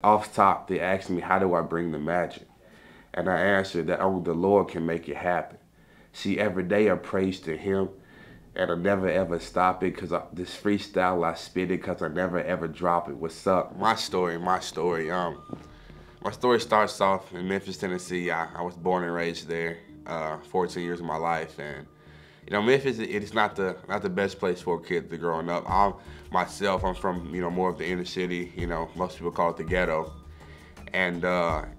Off top, they asked me, how do I bring the magic? And I answered that only the Lord can make it happen. See, every day I praise to Him, and I never ever stop it, because this freestyle I spit it, because I never ever drop it. What's up? My story. My story starts off in Memphis, Tennessee. I was born and raised there, 14 years of my life, and you know, Memphis, it is not the best place for a kid to growing up. I'm from, more of the inner city. Most people call it the ghetto. And,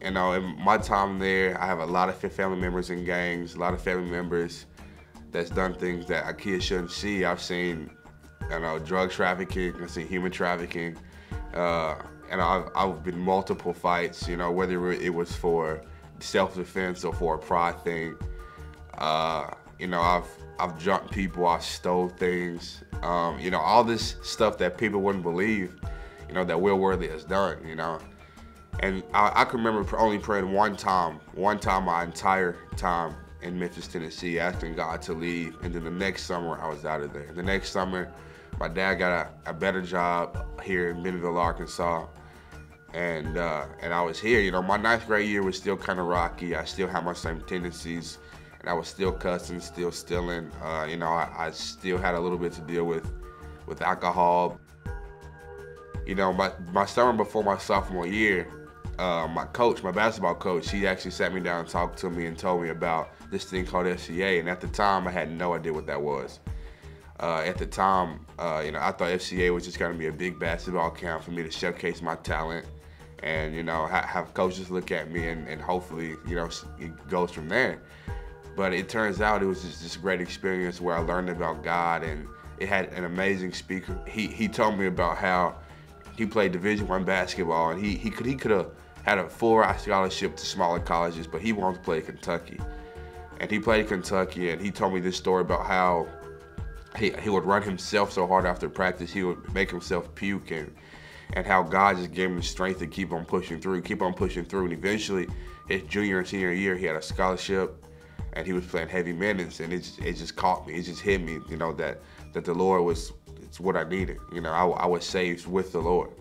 in my time there, I have a lot of family members in gangs, a lot of family members that's done things that a kid shouldn't see. I've seen, drug trafficking, I've seen human trafficking, and I've been multiple fights, whether it was for self-defense or for a pride thing. I've jumped people, I've stole things, all this stuff that people wouldn't believe, that Will Worthy has done, And I can remember only praying one time my entire time in Memphis, Tennessee, asking God to leave, and then the next summer I was out of there. The next summer, my dad got a better job here in Bentonville, Arkansas, and I was here. My ninth grade year was still kind of rocky. I still had my same tendencies. And I was still cussing, still stealing. I still had a little bit to deal with alcohol. My summer before my sophomore year, my basketball coach, he actually sat me down and talked to me and told me about this thing called FCA. And at the time, I had no idea what that was. At the time, I thought FCA was just gonna be a big basketball camp for me to showcase my talent and, have coaches look at me and hopefully, it goes from there. But it turns out it was just this great experience where I learned about God, and it had an amazing speaker. He told me about how he played Division I basketball, and he could have had a full ride scholarship to smaller colleges, but he wanted to play Kentucky. And he played Kentucky, and he told me this story about how he would run himself so hard after practice, he would make himself puke, and how God just gave him the strength to keep on pushing through. And eventually, his junior and senior year, he had a scholarship, and he was playing heavy minutes, and it just caught me. It just hit me, that the Lord it's what I needed. I was saved with the Lord,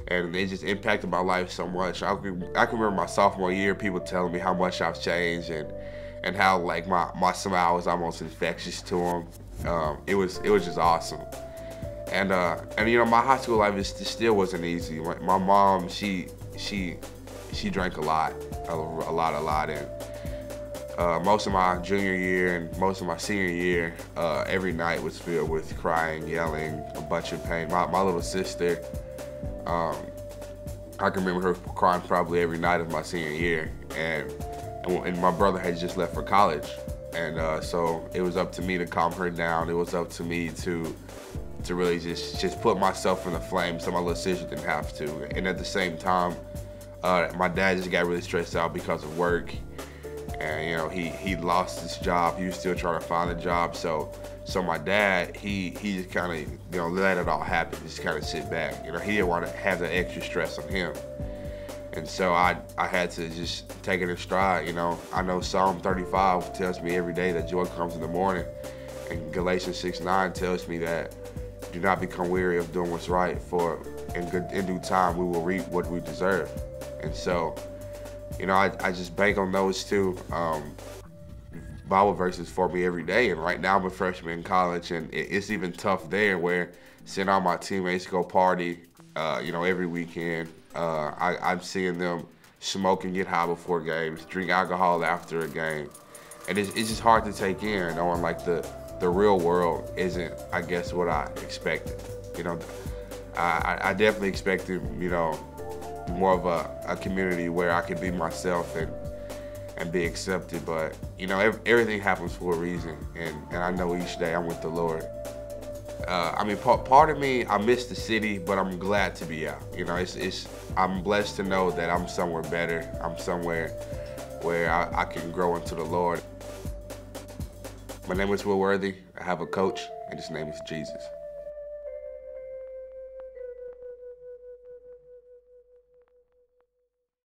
and it just impacted my life so much. I can remember my sophomore year, people telling me how much I've changed, and how like my smile was almost infectious to them. It was just awesome, and my high school life still wasn't easy. My mom, she drank a lot, and most of my junior year and most of my senior year, every night was filled with crying, yelling, a bunch of pain. My little sister, I can remember her crying probably every night of my senior year, and my brother had just left for college, and so it was up to me to calm her down. It was up to me to really just put myself in the flames so my little sister didn't have to. And at the same time, my dad just got really stressed out because of work. And he lost his job. He was still trying to find a job. So my dad, he just kind of let it all happen. Just kind of sit back. He didn't want to have that extra stress on him. And so I had to just take it in stride. I know Psalm 35 tells me every day that joy comes in the morning, and Galatians 6:9 tells me that do not become weary of doing what's right, for in due time we will reap what we deserve. And so, I just bank on those two Bible verses for me every day. And right now I'm a freshman in college, and it's even tough there, where seeing all my teammates go party, every weekend. I'm seeing them smoke and get high before games, drink alcohol after a game. And it's just hard to take in, knowing like the real world isn't, I guess, what I expected. I definitely expected, more of a community where I could be myself and be accepted, but everything happens for a reason, and I know each day I'm with the Lord. Part of me, I miss the city, but I'm glad to be out. I'm blessed to know that I'm somewhere better. I'm somewhere where I can grow into the Lord. My name is Will Worthy. I have a coach, and his name is Jesus.